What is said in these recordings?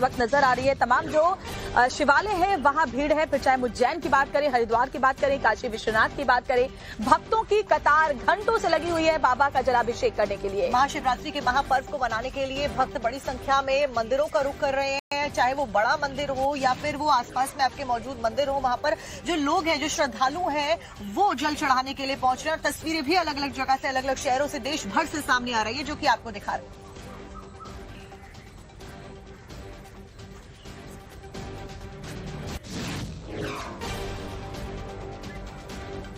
वक्त नजर आ रही है। तमाम जो शिवालय है वहां भीड़ है, फिर चाहे उज्जैन की बात करें, हरिद्वार की बात करें, काशी विश्वनाथ की बात करें, भक्तों की कतार घंटों से लगी हुई है बाबा का जलाभिषेक करने के लिए। महाशिवरात्रि के महापर्व को मनाने के लिए भक्त बड़ी संख्या में मंदिरों का रुख कर रहे हैं, चाहे वो बड़ा मंदिर हो या फिर वो आसपास में आपके मौजूद मंदिर हो। वहां पर जो लोग हैं, जो श्रद्धालु हैं, वो जल चढ़ाने के लिए पहुंच रहे हैं। और तस्वीरें भी अलग अलग जगह से, अलग अलग शहरों से, देश भर से सामने आ रही है, जो कि आपको दिखा रहे हैं।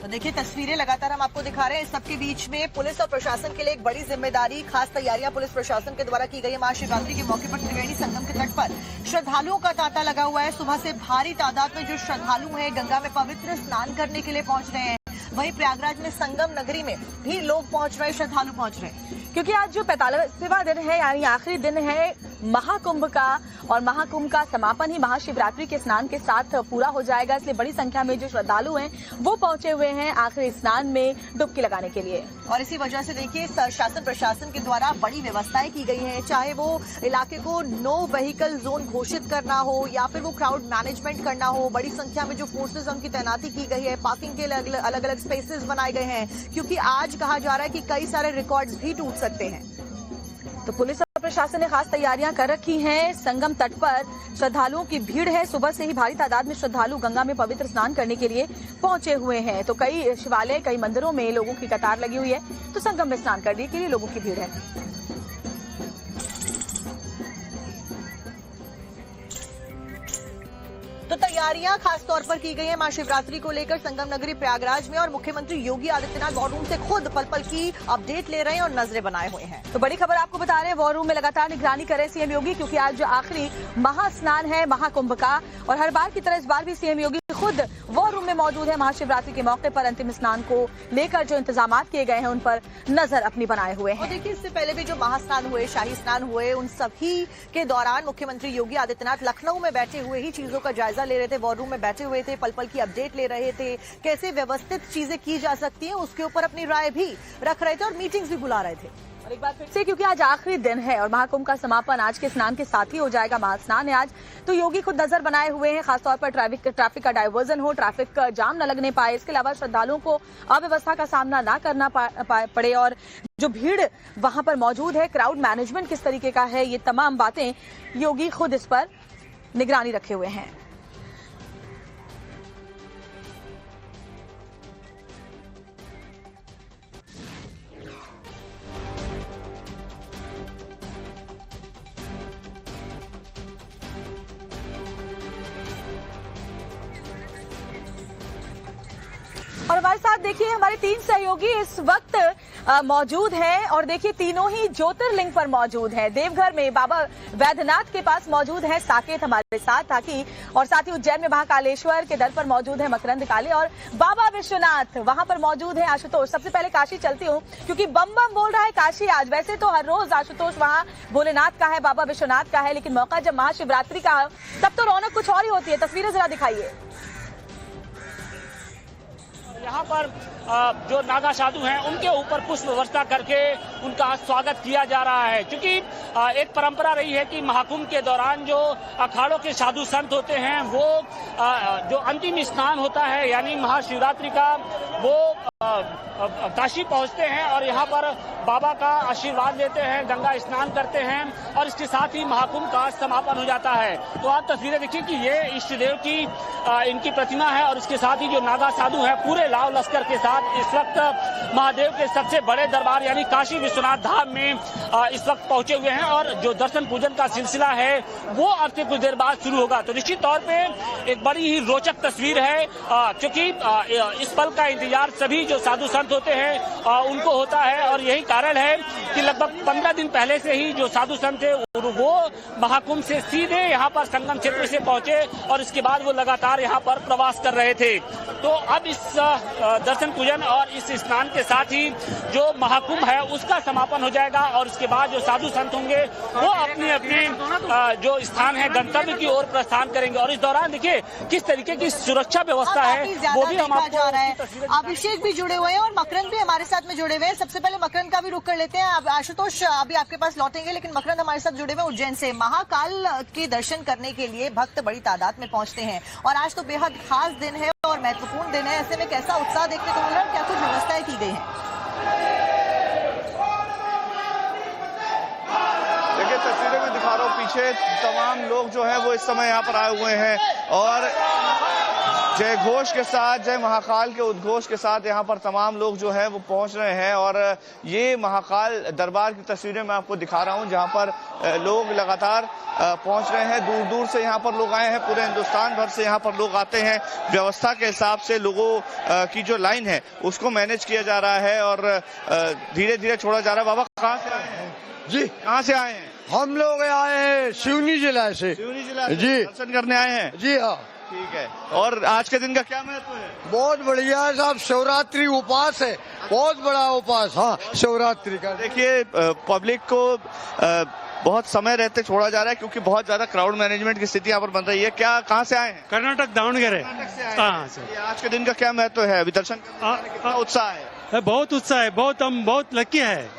तो देखिए, तस्वीरें लगातार हम आपको दिखा रहे हैं। इस सबके बीच में पुलिस और प्रशासन के लिए एक बड़ी जिम्मेदारी, खास तैयारियां पुलिस प्रशासन के द्वारा की गई है। महाशिवरात्रि के मौके पर त्रिवेणी संगम के तट पर श्रद्धालुओं का तांता लगा हुआ है। सुबह से भारी तादाद में जो श्रद्धालु हैं गंगा में पवित्र स्नान करने के लिए पहुंच रहे हैं। वहीं प्रयागराज में संगम नगरी में भी लोग पहुंच रहे हैं, श्रद्धालु पहुंच रहे हैं, क्योंकि आज जो 45वां दिन है, यानी आखिरी दिन है महाकुंभ का, और महाकुंभ का समापन ही महाशिवरात्रि के स्नान के साथ पूरा हो जाएगा। इसलिए बड़ी संख्या में जो श्रद्धालु हैं वो पहुंचे हुए हैं आखिरी स्नान में डुबकी लगाने के लिए। और इसी वजह से देखिए, शासन प्रशासन के द्वारा बड़ी व्यवस्थाएं की गई हैं, चाहे वो इलाके को नो व्हीकल जोन घोषित करना हो या फिर वो क्राउड मैनेजमेंट करना हो। बड़ी संख्या में जो फोर्सेज उनकी तैनाती की गई है, पार्किंग के लिए अलग अलग स्पेसेस बनाए गए हैं, क्योंकि आज कहा जा रहा है कि कई सारे रिकॉर्ड्स भी टूट सकते हैं। तो पुलिस और प्रशासन ने खास तैयारियां कर रखी हैं। संगम तट पर श्रद्धालुओं की भीड़ है। सुबह से ही भारी तादाद में श्रद्धालु गंगा में पवित्र स्नान करने के लिए पहुंचे हुए हैं। तो कई शिवालय, कई मंदिरों में लोगों की कतार लगी हुई है, तो संगम में स्नान करने के लिए लोगों की भीड़ है। तो तैयारियां खास तौर पर की गई है महाशिवरात्रि को लेकर संगम नगरी प्रयागराज में, और मुख्यमंत्री योगी आदित्यनाथ वॉर रूम से खुद पल पल की अपडेट ले रहे हैं और नजरें बनाए हुए हैं। तो बड़ी खबर आपको बता रहे हैं, वॉर रूम में लगातार निगरानी कर रहे हैं सीएम योगी, क्योंकि आज जो आखिरी महास्नान है महाकुंभ का, और हर बार की तरह इस बार भी सीएम योगी खुद वॉर रूम में मौजूद है। महाशिवरात्रि के मौके पर अंतिम स्नान को लेकर जो इंतजाम किए गए हैं उन पर नजर अपनी बनाए हुए हैं। और देखिए, इससे पहले भी जो महास्नान हुए, शाही स्नान हुए, उन सभी के दौरान मुख्यमंत्री योगी आदित्यनाथ लखनऊ में बैठे हुए ही चीजों का जायजा ले रहे थे, वॉर रूम में बैठे हुए थे, पल पल की अपडेट ले रहे थे, कैसे व्यवस्थित चीजें की जा सकती हैं उसके ऊपर अपनी राय भी रख रहे थे और मीटिंग्स भी बुला रहे थे। और एक बार फिर से, क्योंकि आज आखिरी दिन है और महाकुंभ का समापन आज के स्नान के साथ ही हो जाएगा, महास्नान है आज, तो योगी खुद नजर बनाए हुए हैं, खासतौर पर ट्रैफिक का डायवर्जन हो, ट्रैफिक जाम न लगने पाए, इसके अलावा श्रद्धालुओं को अव्यवस्था का सामना न करना पड़े, और जो भीड़ वहां पर मौजूद है, क्राउड मैनेजमेंट किस तरीके का है, ये तमाम बातें योगी खुद इस पर निगरानी रखे हुए हैं। और हमारे साथ देखिए हमारे 3 सहयोगी इस वक्त मौजूद हैं, और देखिए तीनों ही ज्योतिर्लिंग पर मौजूद हैं। देवघर में बाबा वैद्यनाथ के पास मौजूद है साकेत हमारे साथ, ताकि और साथ ही उज्जैन में महाकालेश्वर के दर पर मौजूद है मकरंद काले, और बाबा विश्वनाथ वहां पर मौजूद है आशुतोष। सबसे पहले काशी चलती हूँ, क्योंकि बम बम बोल रहा है काशी आज। वैसे तो हर रोज आशुतोष वहाँ भोलेनाथ का है, बाबा विश्वनाथ का है, लेकिन मौका जब महाशिवरात्रि का, तब तो रौनक कुछ और ही होती है। तस्वीरें जरा दिखाइए। यहाँ पर जो नागा साधु हैं उनके ऊपर पुष्प वर्षा करके उनका स्वागत किया जा रहा है, क्योंकि एक परंपरा रही है कि महाकुंभ के दौरान जो अखाड़ों के साधु संत होते हैं वो जो अंतिम स्नान होता है यानी महाशिवरात्रि का, वो काशी पहुंचते हैं और यहाँ पर बाबा का आशीर्वाद लेते हैं, गंगा स्नान करते हैं, और इसके साथ ही महाकुंभ का समापन हो जाता है। तो आप तस्वीरें देखिए कि ये इष्ट देव की इनकी प्रतिमा है, और इसके साथ ही जो नागा साधु हैं पूरे लाव लश्कर के साथ इस वक्त महादेव के सबसे बड़े दरबार यानी काशी विश्वनाथ धाम में इस वक्त पहुंचे हुए हैं, और जो दर्शन पूजन का सिलसिला है वो अब से कुछ देर बाद शुरू होगा। तो निश्चित तौर पे एक बड़ी ही रोचक तस्वीर है, क्योंकि इस पल का इंतजार सभी जो साधु संत होते हैं उनको होता है, और यही कारण है कि लगभग 15 दिन पहले से ही जो साधु संत थे वो महाकुंभ से सीधे यहाँ पर संगम क्षेत्र से पहुंचे, और इसके बाद वो लगातार यहाँ पर प्रवास कर रहे थे। तो अब इस दर्शन पूजन और इस स्नान के साथ ही जो महाकुंभ है उसका समापन हो जाएगा, और इसके बाद जो साधु संत होंगे वो अपने अपने जो स्थान है गंतव्य की ओर प्रस्थान करेंगे। और इस दौरान देखिए किस तरीके की सुरक्षा व्यवस्था है वो भी हम आपको अभिषेक भी जुड़े हुए हैं और मकरंद भी हमारे साथ में जुड़े हुए हैं। सबसे पहले मकरंद का भी रुख कर लेते हैं। अब आशुतोष अभी आपके पास लौटेंगे, लेकिन मकरंद हमारे साथ जुड़े हुए उज्जैन से। महाकाल के दर्शन करने के लिए भक्त बड़ी तादाद में पहुंचते हैं और आज तो बेहद खास दिन है और महत्वपूर्ण दिन है। ऐसे में कैसा उत्साह देखने को मिल रहा है, क्या कुछ व्यवस्थाएं की गई है? देखिए तस्वीरें में दिखा रहा हूँ, पीछे तमाम लोग जो है वो इस समय यहाँ पर आए हुए हैं और जय घोष के साथ, जय महाकाल के उद्घोष के साथ यहाँ पर तमाम लोग जो है वो पहुंच रहे हैं। और ये महाकाल दरबार की तस्वीरें मैं आपको दिखा रहा हूँ, जहाँ पर लोग लगातार पहुंच रहे हैं। दूर दूर से यहाँ पर लोग आए हैं, पूरे हिंदुस्तान भर से यहाँ पर लोग आते हैं। व्यवस्था के हिसाब से लोगों की जो लाइन है उसको मैनेज किया जा रहा है और धीरे धीरे छोड़ा जा रहा है। बाबा कहाँ से आए हैं? जी, कहाँ से आए हैं? हम लोग आए हैं सिवनी जिला से। सिवनी जिला से जी, दर्शन करने आए हैं। जी हाँ, ठीक है। और आज के दिन का क्या महत्व है? बहुत बढ़िया है साहब, शिवरात्रि उपास है, बहुत बड़ा उपास। हाँ, शिवरात्रि का। देखिए पब्लिक को बहुत समय रहते छोड़ा जा रहा है क्योंकि बहुत ज्यादा क्राउड मैनेजमेंट की स्थिति यहाँ पर बन रही है। क्या कहाँ से आए हैं? कर्नाटक दावणगेरे। हाँ सर। आज के दिन का क्या महत्व है? अभी दर्शन करने में कितना उत्साह है? बहुत उत्साह है, बहुत हम बहुत लकी है,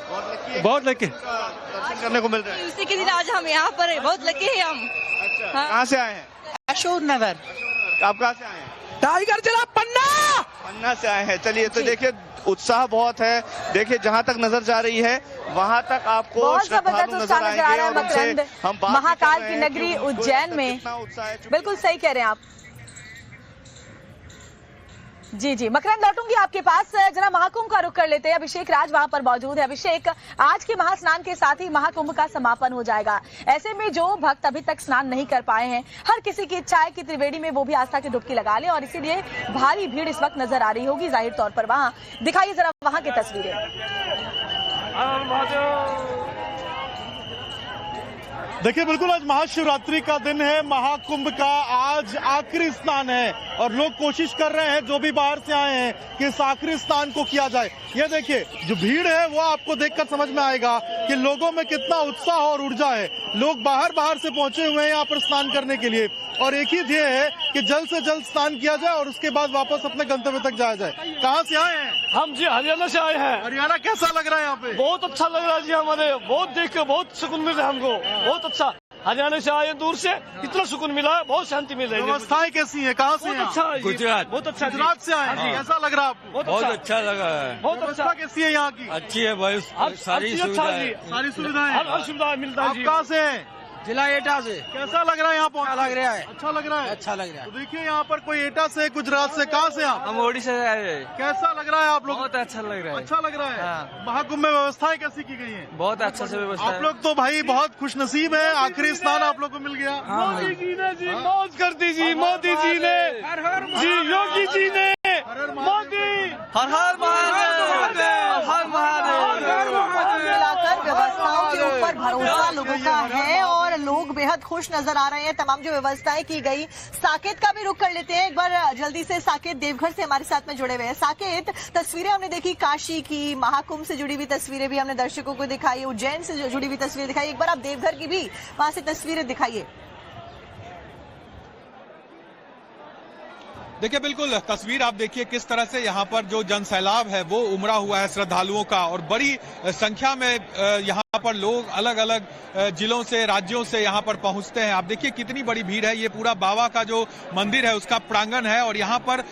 बहुत लकी दर्शन करने को मिल रहा है। उसी के दिन आज हम यहाँ पर है, बहुत लकी है हम। अच्छा, हाँ। कहाँ से आए हैं? अशोक नगर। आप कहाँ से आए हैं? टाइगर जिला पन्ना। पन्ना से आए हैं। चलिए, तो देखिए उत्साह बहुत है। देखिए जहाँ तक नजर जा रही है वहाँ तक आपको बहुत श्रद्धालु जबरदस्त उत्साह नजर नजर आ रहा है आएंगे और उनसे मकरंद। हम बात महाकाल कर रहे की हैं नगरी कि उनको उज्जैन में कितना उत्साह है। बिल्कुल सही कह रहे हैं आप। जी जी मकरंद, लौटूंगी आपके पास। जरा महाकुंभ का रुख कर लेते हैं। अभिषेक राज वहां पर मौजूद है। अभिषेक, आज के महास्नान के साथ ही महाकुंभ का समापन हो जाएगा। ऐसे में जो भक्त अभी तक स्नान नहीं कर पाए हैं, हर किसी की इच्छा है कि त्रिवेणी में वो भी आस्था की डुबकी लगा ले और इसीलिए भारी भीड़ इस वक्त नजर आ रही होगी जाहिर तौर पर। वहां दिखाइए जरा वहां की तस्वीरें। देखिए बिल्कुल आज महाशिवरात्रि का दिन है, महाकुंभ का आज आखिरी स्नान है और लोग कोशिश कर रहे हैं जो भी बाहर से आए हैं कि इस आखिरी स्नान को किया जाए। ये देखिए जो भीड़ है वो आपको देखकर समझ में आएगा कि लोगों में कितना उत्साह और ऊर्जा है। लोग बाहर से पहुंचे हुए हैं यहाँ पर स्नान करने के लिए और एक ही ध्येय है कि जल्द से जल्द स्नान किया जाए और उसके बाद वापस अपने गंतव्य तक जाया जाए। कहाँ से आए हैं? हम जी हरियाणा से आए हैं। हरियाणा कैसा लग रहा है यहाँ पे? बहुत अच्छा लग रहा है जी, हमारे बहुत देख के बहुत सुकून मिल रहा है हमको, बहुत अच्छा। हरियाणा से आए दूर से, इतना सुकून मिला है, बहुत शांति मिल रही है। व्यवस्थाएं कैसी है? कहाँ से? बहुत अच्छा है, गुजरात। बहुत अच्छा। गुजरात से आए हैं। कैसा लग रहा है आपको? बहुत अच्छा लगा है, बहुत व्यवस्था अच्छा। कैसी है यहाँ की? अच्छी है भाई, सारी सुविधाएं। सारी सुविधाएं, हर सुविधा मिलता है आप जी। कहाँ से हैं? जिला एटा से। कैसा लग रहा है यहाँ पहुँच? लग रहा है, अच्छा लग रहा है। अच्छा लग रहा तो है। देखिए यहाँ पर कोई एटा से, गुजरात से, कहाँ से आप? हम ओडिशा से आए हैं। कैसा लग रहा है आप लोग? बहुत अच्छा लग रहा है, अच्छा लग रहा है। हाँ। महाकुंभ में व्यवस्थाएं कैसी की गई हैं? बहुत अच्छा से व्यवस्था आप लोग तो भाई बहुत खुशनसीब है, आखिरी स्नान आप लोग को मिल गया। मोदी जी ने जी मौज कर दी जी, मोदी जी ने जी, योगी जी ने, मोदी हर हर महादेव, हर महादेव। मिलाकर व्यवस्थाओं के ऊपर भरोसा लोगों का है और लोग बेहद खुश नजर आ रहे हैं। तमाम जो व्यवस्थाएं की गई। साकेत का भी रुख कर लेते हैं एक बार जल्दी से। साकेत देवघर से हमारे साथ में जुड़े हुए हैं। साकेत, तस्वीरें हमने देखी काशी की, महाकुंभ से जुड़ी हुई तस्वीरें भी हमने दर्शकों को दिखाई, उज्जैन से जुड़ी हुई तस्वीरें दिखाई। एक बार आप देवघर की भी वहां से तस्वीरें दिखाइए। देखिए बिल्कुल तस्वीर आप देखिए किस तरह से यहाँ पर जो जन सैलाब है वो उमड़ा हुआ है श्रद्धालुओं का और बड़ी संख्या में यहाँ पर लोग अलग अलग जिलों से, राज्यों से यहाँ पर पहुँचते हैं। आप देखिए कितनी बड़ी भीड़ है। ये पूरा बाबा का जो मंदिर है उसका प्रांगण है और यहाँ पर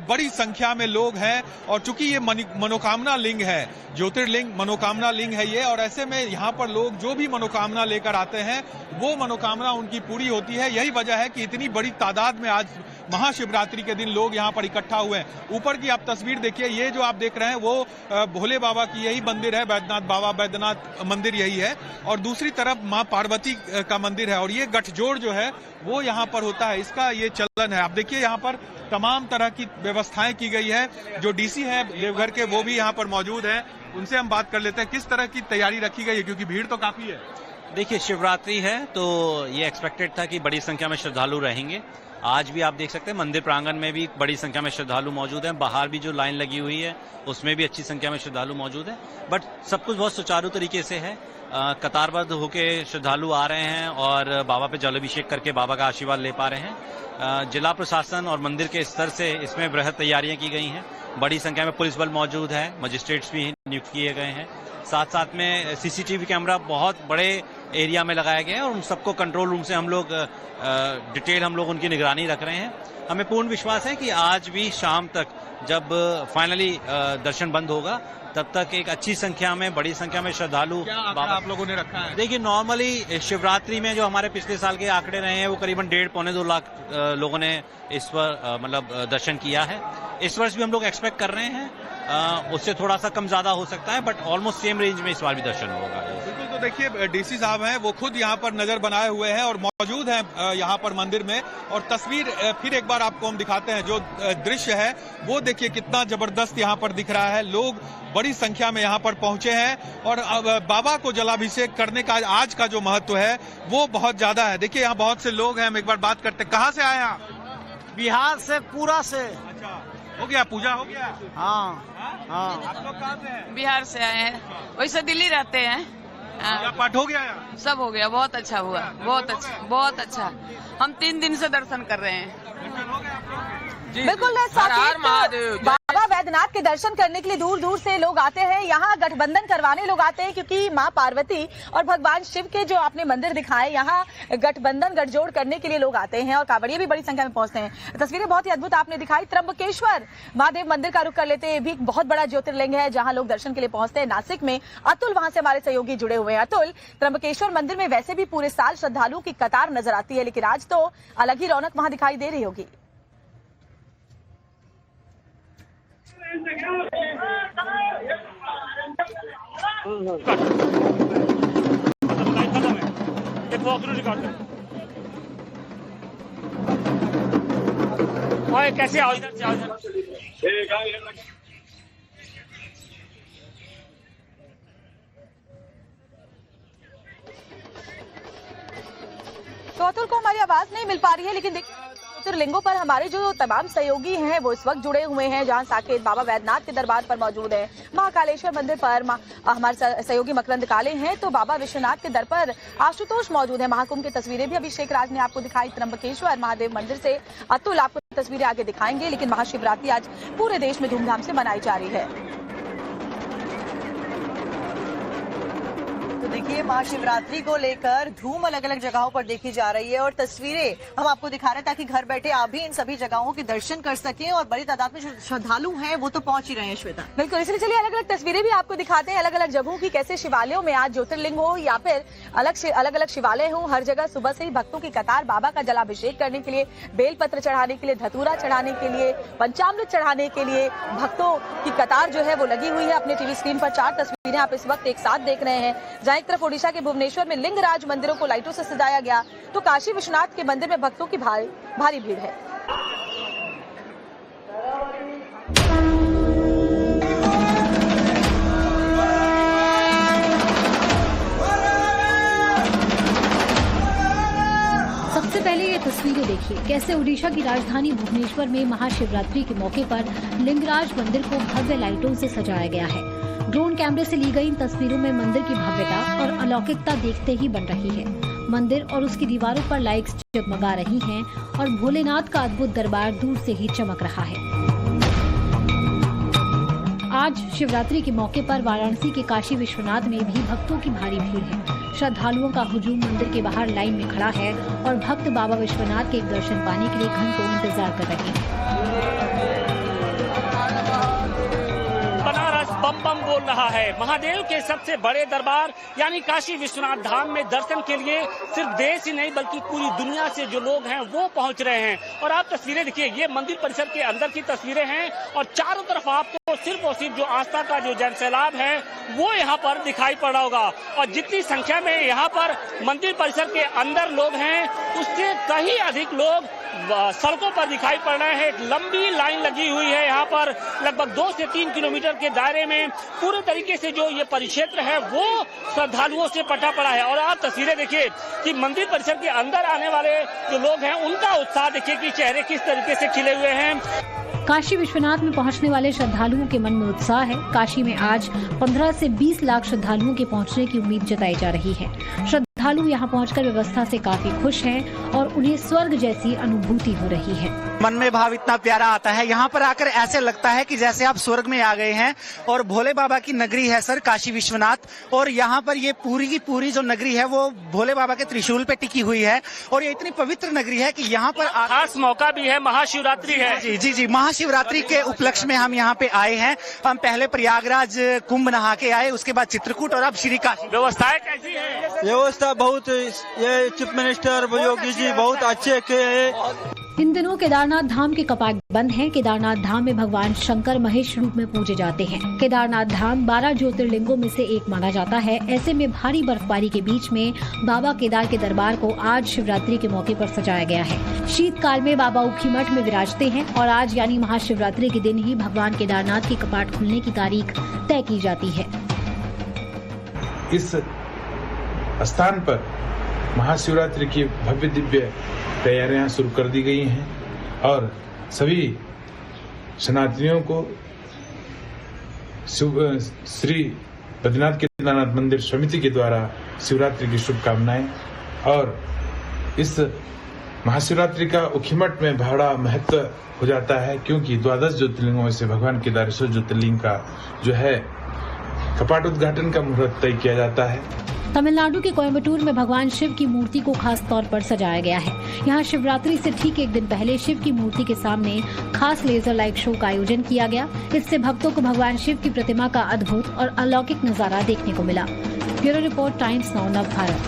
बड़ी संख्या में लोग हैं और चूंकि ये मनोकामना लिंग है, ज्योतिर्लिंग मनोकामना लिंग है ये, और ऐसे में यहाँ पर लोग जो भी मनोकामना लेकर आते हैं वो मनोकामना उनकी पूरी होती है। यही वजह है कि इतनी बड़ी तादाद में आज महाशिवरात्रि के दिन लोग यहाँ पर इकट्ठा हुए हैं। ऊपर की आप तस्वीर देखिए, ये जो आप देख रहे हैं वो भोले बाबा की यही मंदिर है, बैद्यनाथ बाबा बैद्यनाथ मंदिर यही है, और दूसरी तरफ माँ पार्वती का मंदिर है और ये गठजोड़ जो है वो यहाँ पर होता है, इसका ये चलन है। आप देखिए यहाँ पर तमाम तरह की व्यवस्थाएं की गई है। जो डीसी है देवघर के वो भी यहाँ पर मौजूद है, उनसे हम बात कर लेते हैं किस तरह की तैयारी रखी गई है, क्योंकि भीड़ तो काफी है। देखिए शिवरात्रि है तो ये एक्सपेक्टेड था कि बड़ी संख्या में श्रद्धालु रहेंगे। आज भी आप देख सकते हैं मंदिर प्रांगण में भी बड़ी संख्या में श्रद्धालु मौजूद हैं। बाहर भी जो लाइन लगी हुई है उसमें भी अच्छी संख्या में श्रद्धालु मौजूद है। बट सब कुछ बहुत सुचारू तरीके से है। कतारबद्ध होके श्रद्धालु आ रहे हैं और बाबा पे जलाभिषेक करके बाबा का आशीर्वाद ले पा रहे हैं। जिला प्रशासन और मंदिर के स्तर से इसमें बृहद तैयारियां की गई हैं। बड़ी संख्या में पुलिस बल मौजूद है, मजिस्ट्रेट्स भी नियुक्त किए गए हैं। साथ साथ में सीसीटीवी कैमरा बहुत बड़े एरिया में लगाए गए हैं और उन सबको कंट्रोल रूम से हम लोग डिटेल उनकी निगरानी रख रहे हैं। हमें पूर्ण विश्वास है कि आज भी शाम तक जब फाइनली दर्शन बंद होगा तब तक एक अच्छी संख्या में, बड़ी संख्या में श्रद्धालु आप लोगों ने रखा है? देखिए, नॉर्मली शिवरात्रि में जो हमारे पिछले साल के आंकड़े रहे हैं वो करीबन 1.5-2 लाख लोगों ने इस पर दर्शन किया है। इस वर्ष भी हम लोग एक्सपेक्ट कर रहे हैं, उससे थोड़ा सा कम ज्यादा हो सकता है, बट ऑलमोस्ट सेम रेंज में इस बार भी दर्शन होगा। बिल्कुल, तो देखिए डीसी साहब हैं, वो खुद यहाँ पर नजर बनाए हुए हैं और मौजूद हैं यहाँ पर मंदिर में। और तस्वीर फिर एक बार आपको हम दिखाते हैं, जो दृश्य है वो देखिए कितना जबरदस्त यहाँ पर दिख रहा है। लोग बड़ी संख्या में यहाँ पर पहुंचे हैं और बाबा को जलाभिषेक करने का आज का जो महत्व है वो बहुत ज्यादा है। देखिए यहाँ बहुत से लोग हैं, हम एक बार बात करते हैं। कहाँ से आए आप? बिहार से, पूरा से। अच्छा, हो गया, पूजा हो गया? हाँ हाँ। आप लोग कहाँ से हैं? बिहार से आए हैं, वैसे दिल्ली रहते हैं। पूजा पाठ हो गया यहाँ? सब हो गया, बहुत अच्छा हुआ, बहुत अच्छा, बहुत अच्छा। हम 3 दिन से दर्शन कर रहे हैं। दर्शन हो गया आप लोग? बिल्कुल साकेत, बाबा वैद्यनाथ के दर्शन करने के लिए दूर दूर से लोग आते हैं। यहाँ गठबंधन करवाने लोग आते हैं क्योंकि माँ पार्वती और भगवान शिव के जो आपने मंदिर दिखाए, यहाँ गठबंधन गठजोड़ करने के लिए लोग आते हैं और कांवड़िये भी बड़ी संख्या में पहुंचते हैं। तस्वीरें बहुत ही अद्भुत आपने दिखाई। त्र्यंबकेश्वर महादेव मंदिर का रुख कर लेते हैं, भी एक बहुत बड़ा ज्योतिर्लिंग है जहाँ लोग दर्शन के लिए पहुंचते हैं। नासिक में अतुल वहां से हमारे सहयोगी जुड़े हुए हैं। अतुल, त्र्यंबकेश्वर मंदिर में वैसे भी पूरे साल श्रद्धालुओं की कतार नजर आती है, लेकिन आज तो अलग ही रौनक वहां दिखाई दे रही होगी। कैसे आओ इधर से, आओ इधर। तो अतुल को हमारी आवाज नहीं मिल पा रही है, लेकिन ज्योतिर्लिंगों पर हमारे जो तमाम सहयोगी हैं वो इस वक्त जुड़े हुए हैं। जहां साकेत बाबा वैद्यनाथ के दरबार पर मौजूद है, महाकालेश्वर मंदिर पर हमारे सहयोगी मकरंद काले हैं, तो बाबा विश्वनाथ के दर पर आशुतोष मौजूद है। महाकुंभ की तस्वीरें भी अभिषेक राज ने आपको दिखाई त्र्यंबकेश्वर महादेव मंदिर से। अतुल आपको तस्वीरें आगे दिखाएंगे, लेकिन महाशिवरात्रि आज पूरे देश में धूमधाम से मनाई जा रही है। तो देखिए, महाशिवरात्रि को लेकर धूम अलग अलग जगहों पर देखी जा रही है और तस्वीरें हम आपको दिखा रहे हैं ताकि घर बैठे आप भी इन सभी जगहों के दर्शन कर सकें। और बड़ी तादाद में श्रद्धालु हैं वो तो पहुंच ही रहे हैं। श्वेता, बिल्कुल, इसलिए चलिए अलग अलग तस्वीरें भी आपको दिखाते हैं, अलग अलग जगहों की, कैसे शिवालयों में आज ज्योतिर्लिंग हो या फिर अलग अलग शिवालय हो, हर जगह सुबह से ही भक्तों की कतार बाबा का जलाभिषेक करने के लिए, बेलपत्र चढ़ाने के लिए, धतूरा चढ़ाने के लिए, पंचामृत चढ़ाने के लिए भक्तों की कतार जो है वो लगी हुई है। अपने टीवी स्क्रीन पर 4 तस्वीरें आप इस वक्त एक साथ देख रहे हैं, जहां एक तरफ ओडिशा के भुवनेश्वर में लिंगराज मंदिरों को लाइटों से सजाया गया, तो काशी विश्वनाथ के मंदिर में भक्तों की भारी भीड़ है। सबसे पहले ये तस्वीरें देखिए, कैसे ओडिशा की राजधानी भुवनेश्वर में महाशिवरात्रि के मौके पर लिंगराज मंदिर को भव्य लाइटों से सजाया गया है। ड्रोन कैमरे से ली गई इन तस्वीरों में मंदिर की भव्यता और अलौकिकता देखते ही बन रही है। मंदिर और उसकी दीवारों पर लाइट्स जगमगा रही हैं और भोलेनाथ का अद्भुत दरबार दूर से ही चमक रहा है। आज शिवरात्रि के मौके पर वाराणसी के काशी विश्वनाथ में भी भक्तों की भारी भीड़ है। श्रद्धालुओं का हुजूम मंदिर के बाहर लाइन में खड़ा है और भक्त बाबा विश्वनाथ के दर्शन पाने के लिए घंटों इंतजार कर रहे हैं। बम बम बोल रहा है। महादेव के सबसे बड़े दरबार यानी काशी विश्वनाथ धाम में दर्शन के लिए सिर्फ देश ही नहीं बल्कि पूरी दुनिया से जो लोग हैं वो पहुंच रहे हैं। और आप तस्वीरें देखिए, ये मंदिर परिसर के अंदर की तस्वीरें हैं और चारों तरफ आपको सिर्फ और सिर्फ जो आस्था का जो जन सैलाब है वो यहाँ पर दिखाई पड़ रहा होगा। और जितनी संख्या में यहाँ पर मंदिर परिसर के अंदर लोग हैं उससे कहीं अधिक लोग सड़कों पर दिखाई पड़ रहे हैं। एक लंबी लाइन लगी हुई है यहाँ पर, लगभग 2 से 3 किलोमीटर के दायरे में पूरे तरीके से जो ये परिक्षेत्र है वो श्रद्धालुओं से पटा पड़ा है। और आप तस्वीरें देखिए कि मंदिर परिसर के अंदर आने वाले जो लोग हैं उनका उत्साह देखिए कि चेहरे किस तरीके से खिले हुए हैं। काशी विश्वनाथ में पहुंचने वाले श्रद्धालुओं के मन में उत्साह है। काशी में आज 15 से 20 लाख श्रद्धालुओं के पहुंचने की उम्मीद जताई जा रही है। श्रद्धालु यहां पहुंचकर व्यवस्था से काफी खुश हैं और उन्हें स्वर्ग जैसी अनुभूति हो रही है। मन में भाव इतना प्यारा आता है, यहाँ पर आकर ऐसे लगता है कि जैसे आप स्वर्ग में आ गए हैं। और भोले बाबा की नगरी है सर काशी विश्वनाथ, और यहाँ पर ये पूरी की पूरी जो नगरी है वो भोले बाबा के त्रिशूल पे टिकी हुई है। और ये इतनी पवित्र नगरी है कि यहाँ पर खास मौका भी है, महाशिवरात्रि है। जी जी जी, महाशिवरात्रि के उपलक्ष्य में हम यहाँ पे आए हैं। हम पहले प्रयागराज कुंभ नहा के आए, उसके बाद चित्रकूट और अब श्री काशी। व्यवस्थाएं कैसी है? व्यवस्था बहुत, ये चीफ मिनिस्टर योगी जी बहुत अच्छे के। इन दिनों केदारनाथ धाम के कपाट बंद हैं। केदारनाथ धाम में भगवान शंकर महेश रूप में पूजे जाते हैं। केदारनाथ धाम 12 ज्योतिर्लिंगों में से एक माना जाता है। ऐसे में भारी बर्फबारी के बीच में बाबा केदार के दरबार को आज शिवरात्रि के मौके पर सजाया गया है। शीतकाल में बाबा ऊखीमठ में विराजते हैं और आज यानी महाशिवरात्रि के दिन ही भगवान केदारनाथ के कपाट खुलने की तारीख तय की जाती है। इस स्थान पर महाशिवरात्रि की भव्य दिव्य तैयारियां शुरू कर दी गई हैं और सभी सनातनियों को श्री बद्रीनाथ केदारनाथ मंदिर समिति के द्वारा शिवरात्रि की शुभकामनाएं। और इस महाशिवरात्रि का ऊखीमठ में बड़ा महत्व हो जाता है, क्योंकि 12 ज्योतिर्लिंगों में से भगवान केदारेश्वर ज्योतिर्लिंग का जो है कपाट उद्घाटन का मुहूर्त तय किया जाता है। तमिलनाडु के कोयम्बटूर में भगवान शिव की मूर्ति को खास तौर पर सजाया गया है। यहाँ शिवरात्रि से ठीक एक दिन पहले शिव की मूर्ति के सामने खास लेजर लाइट शो का आयोजन किया गया। इससे भक्तों को भगवान शिव की प्रतिमा का अद्भुत और अलौकिक नजारा देखने को मिला। ब्यूरो रिपोर्ट, टाइम्स नाउ नव भारत।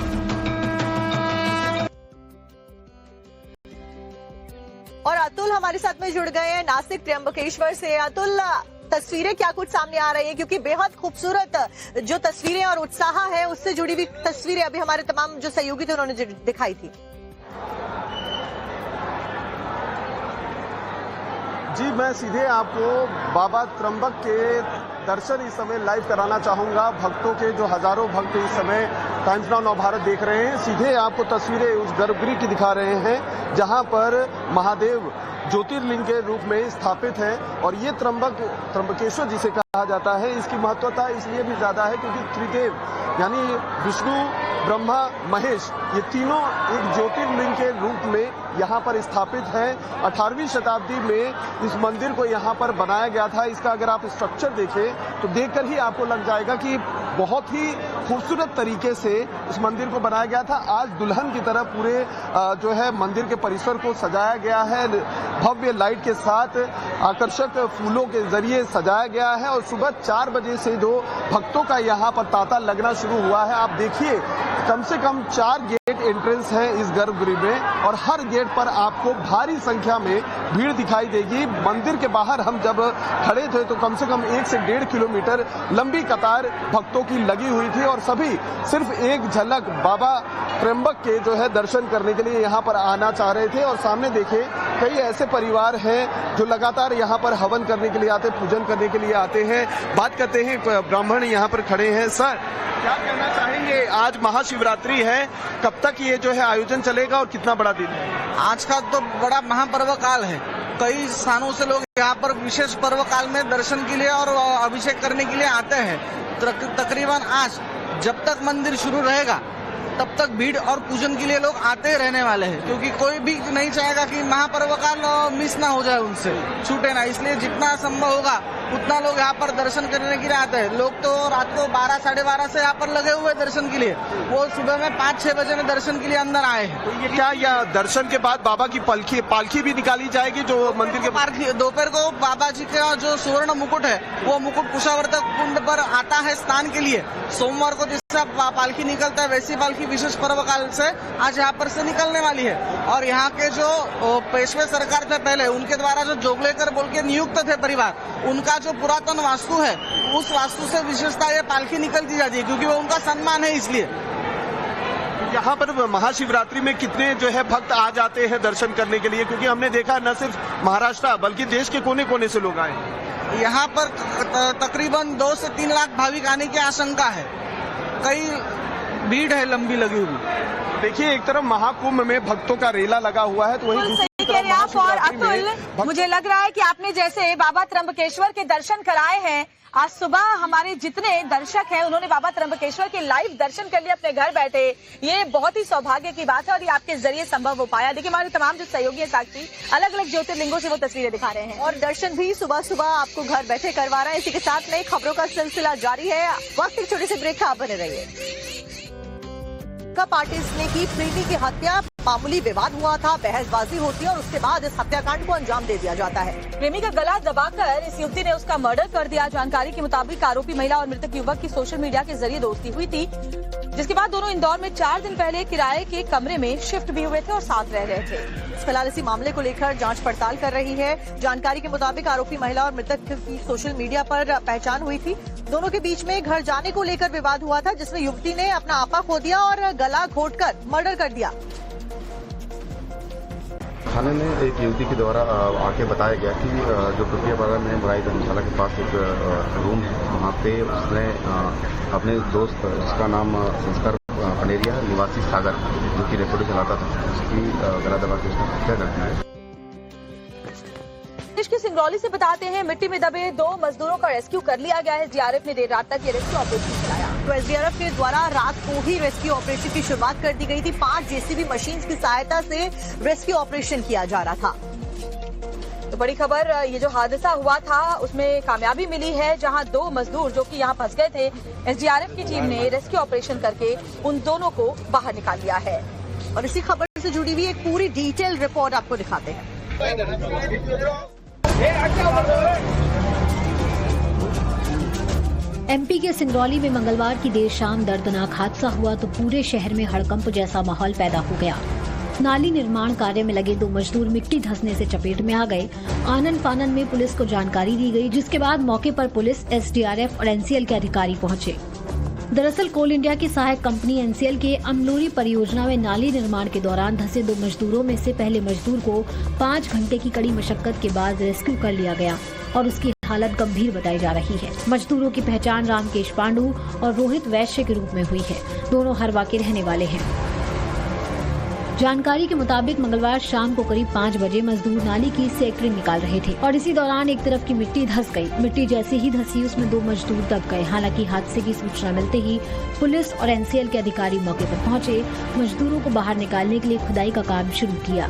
और अतुल हमारे साथ में जुड़ गए हैं नासिक त्र्यंबकेश्वर से। अतुल, तस्वीरें क्या कुछ सामने आ रही है, क्योंकि बेहद खूबसूरत जो तस्वीरें और उत्साह है उससे जुड़ी हुई तस्वीरें अभी हमारे तमाम जो सहयोगी थे उन्होंने दिखाई थी। जी, मैं सीधे आपको बाबा त्र्यंबक के दर्शन इस समय लाइव कराना चाहूंगा। भक्तों के जो हजारों भक्त इस समय टाइम्स नाउ नव भारत देख रहे हैं, सीधे आपको तस्वीरें उस गर्भगृह की दिखा रहे हैं जहां पर महादेव ज्योतिर्लिंग के रूप में स्थापित है। और ये त्र्यंबकेश्वर जिसे कहा जाता है, इसकी महत्वता इसलिए भी ज्यादा है क्योंकि त्रिदेव यानी विष्णु, ब्रह्मा, महेश, ये तीनों एक ज्योतिर्लिंग के रूप में यहाँ पर स्थापित हैं। 18वीं शताब्दी में इस मंदिर को यहाँ पर बनाया गया था। इसका अगर आप स्ट्रक्चर देखें तो देखकर ही आपको लग जाएगा कि बहुत ही खूबसूरत तरीके से इस मंदिर को बनाया गया था। आज दुल्हन की तरह पूरे जो है मंदिर के परिसर को सजाया गया है। भव्य लाइट के साथ आकर्षक फूलों के जरिए सजाया गया है और सुबह 4 बजे से जो भक्तों का यहाँ पर तांता लगना शुरू हुआ है। आप देखिए, कम से कम 4 गेट एंट्रेंस है इस गर्भगृह में और हर गेट पर आपको भारी संख्या में भीड़ दिखाई देगी। मंदिर के बाहर हम जब खड़े थे तो कम से कम 1 से 1.5 किलोमीटर लंबी कतार भक्तों की लगी हुई थी और सभी सिर्फ एक झलक बाबा त्र्यंबक के जो है दर्शन करने के लिए यहाँ पर आना चाह रहे थे। और सामने देखे कई ऐसे परिवार हैं जो लगातार यहाँ पर हवन करने के लिए आते, पूजन करने के लिए आते हैं। बात करते हैं, ब्राह्मण यहाँ पर खड़े हैं। सर, क्या कहना चाहेंगे? आज महाशिवरात्रि है, कब तक ये जो है आयोजन चलेगा और कितना बड़ा दिन है? आज का तो बड़ा महापर्व काल है। कई स्थानों से लोग यहाँ पर विशेष पर्व काल में दर्शन के लिए और अभिषेक करने के लिए आते हैं। तकरीबन आज जब तक मंदिर शुरू रहेगा तब तक भीड़ और पूजन के लिए लोग आते रहने वाले हैं, क्योंकि कोई भी नहीं चाहेगा कि महापर्व काल मिस ना हो जाए, उनसे छूटे ना। इसलिए जितना संभव होगा उतना लोग यहाँ पर दर्शन करने के लिए आते हैं। लोग तो रात को 12, 12:30 से यहाँ पर लगे हुए दर्शन के लिए, वो सुबह में 5-6 बजे में दर्शन के लिए अंदर आए हैं। तो ये क्या, या दर्शन के बाद बाबा की पालकी भी निकाली जाएगी जो मंदिर के पालकी? दोपहर को बाबा जी का जो सुवर्ण मुकुट है वो मुकुट कुशावर्तक कुंड पर आता है स्नान के लिए। सोमवार को जैसा पालकी निकलता है वैसी पालकी विशेष पर्व काल से आज यहाँ पर से निकलने वाली है। और यहाँ के जो पेशवे सरकार थे पहले, उनके द्वारा जो जोगलेकर बोल के नियुक्त थे परिवार, उनका जो पुरातन वास्तु है उस वास्तु से विशेषता ये पालकी निकलती जाती है, क्योंकि वो उनका सम्मान है। इसलिए यहाँ पर महाशिवरात्रि में कितने जो है भक्त आ जाते हैं दर्शन करने के लिए? क्योंकि हमने देखा न सिर्फ महाराष्ट्र बल्कि देश के कोने कोने से लोग आए। यहाँ पर तकरीबन 2 से 3 लाख भाविक आने की आशंका है। कई भीड़ है लंबी लगी हुई। देखिए, एक तरफ महाकुंभ में भक्तों का रेला लगा हुआ है तो वहीं कह रहे हैं आप। और अतुल, मुझे लग रहा है कि आपने जैसे बाबा त्र्यंबकेश्वर के दर्शन कराए हैं, आज सुबह हमारे जितने दर्शक हैं उन्होंने बाबा त्र्यंबकेश्वर के लाइव दर्शन कर लिए अपने घर बैठे। ये बहुत ही सौभाग्य की बात है और ये आपके जरिए संभव हो पाया। देखिए हमारे तमाम जो सहयोगी हैं साक्षी, अलग अलग ज्योतिर्लिंगों से वो तस्वीरें दिखा रहे हैं और दर्शन भी सुबह सुबह आपको घर बैठे करवा रहे हैं। इसी के साथ नई खबरों का सिलसिला जारी है। वक्त एक छोटे से ब्रेक का, आप बने रहिए। आर्टिस्ट ने की प्रेमी की हत्या, मामूली विवाद हुआ था, बहसबाजी होती है और उसके बाद इस हत्याकांड को अंजाम दे दिया जाता है। प्रेमी का गला दबाकर इस युवती ने उसका मर्डर कर दिया। जानकारी के मुताबिक आरोपी महिला और मृतक युवक की सोशल मीडिया के जरिए दोस्ती हुई थी, जिसके बाद दोनों इंदौर में 4 दिन पहले किराए के कमरे में शिफ्ट भी हुए थे और साथ रह रहे थे। फिलहाल इसी मामले को लेकर जांच पड़ताल कर रही है। जानकारी के मुताबिक आरोपी महिला और मृतक की सोशल मीडिया पर पहचान हुई थी। दोनों के बीच में घर जाने को लेकर विवाद हुआ था, जिसमें युवती ने अपना आपा खो दिया और गला घोटकर मर्डर कर दिया। थाने में एक युवती के द्वारा आके बताया गया कि जो प्रक्रियापाड़ा में बुराई धर्मशाला के पास एक रूम है, वहाँ पे उसने अपने दोस्त जिसका नाम संस्कार पनेरिया है, निवासी सागर, जो कि रेकॉर्डिंग चलाता था, उसकी गला दबा के उसने हत्या कर दी है। देश की सिंगरौली से बताते हैं, मिट्टी में दबे 2 मजदूरों का रेस्क्यू कर लिया गया है। एसडीआरएफ ने देर रात तक ये रेस्क्यू ऑपरेशन चलाया। तो एसडीआरएफ के द्वारा रात को ही रेस्क्यू ऑपरेशन की शुरुआत कर दी गई थी। 5 जेसीबी मशीन की सहायता से रेस्क्यू ऑपरेशन किया जा रहा था। तो बड़ी खबर, ये जो हादसा हुआ था उसमें कामयाबी मिली है, जहां 2 मजदूर जो कि यहां फंस गए थे, एसडीआरएफ की टीम ने रेस्क्यू ऑपरेशन करके उन दोनों को बाहर निकाल लिया है। और इसी खबर से जुड़ी हुई एक पूरी डिटेल रिपोर्ट आपको दिखाते हैं। एमपी के सिंगरौली में मंगलवार की देर शाम दर्दनाक हादसा हुआ तो पूरे शहर में हड़कंप जैसा माहौल पैदा हो गया। नाली निर्माण कार्य में लगे 2 मजदूर मिट्टी धंसने से चपेट में आ गए। आनन फानन में पुलिस को जानकारी दी गई, जिसके बाद मौके पर पुलिस, एसडीआरएफ और एनसीएल के अधिकारी पहुंचे। दरअसल कोल इंडिया की सहायक कंपनी एनसीएल के अमलोरी परियोजना में नाली निर्माण के दौरान धंसे 2 मजदूरों में से पहले मजदूर को 5 घंटे की कड़ी मशक्कत के बाद रेस्क्यू कर लिया गया और उसकी हालत गंभीर बताई जा रही है। मजदूरों की पहचान रामकेश पांडू और रोहित वैश्य के रूप में हुई है। दोनों हरवा के रहने वाले हैं। जानकारी के मुताबिक मंगलवार शाम को करीब 5 बजे मजदूर नाली की सेक्टरिंग निकाल रहे थे और इसी दौरान एक तरफ की मिट्टी धंस गई। मिट्टी जैसे ही धंसी उसमें 2 मजदूर दब गए। हालांकि हादसे की सूचना मिलते ही पुलिस और एनसीएल के अधिकारी मौके पर पहुंचे, मजदूरों को बाहर निकालने के लिए खुदाई का काम शुरू किया।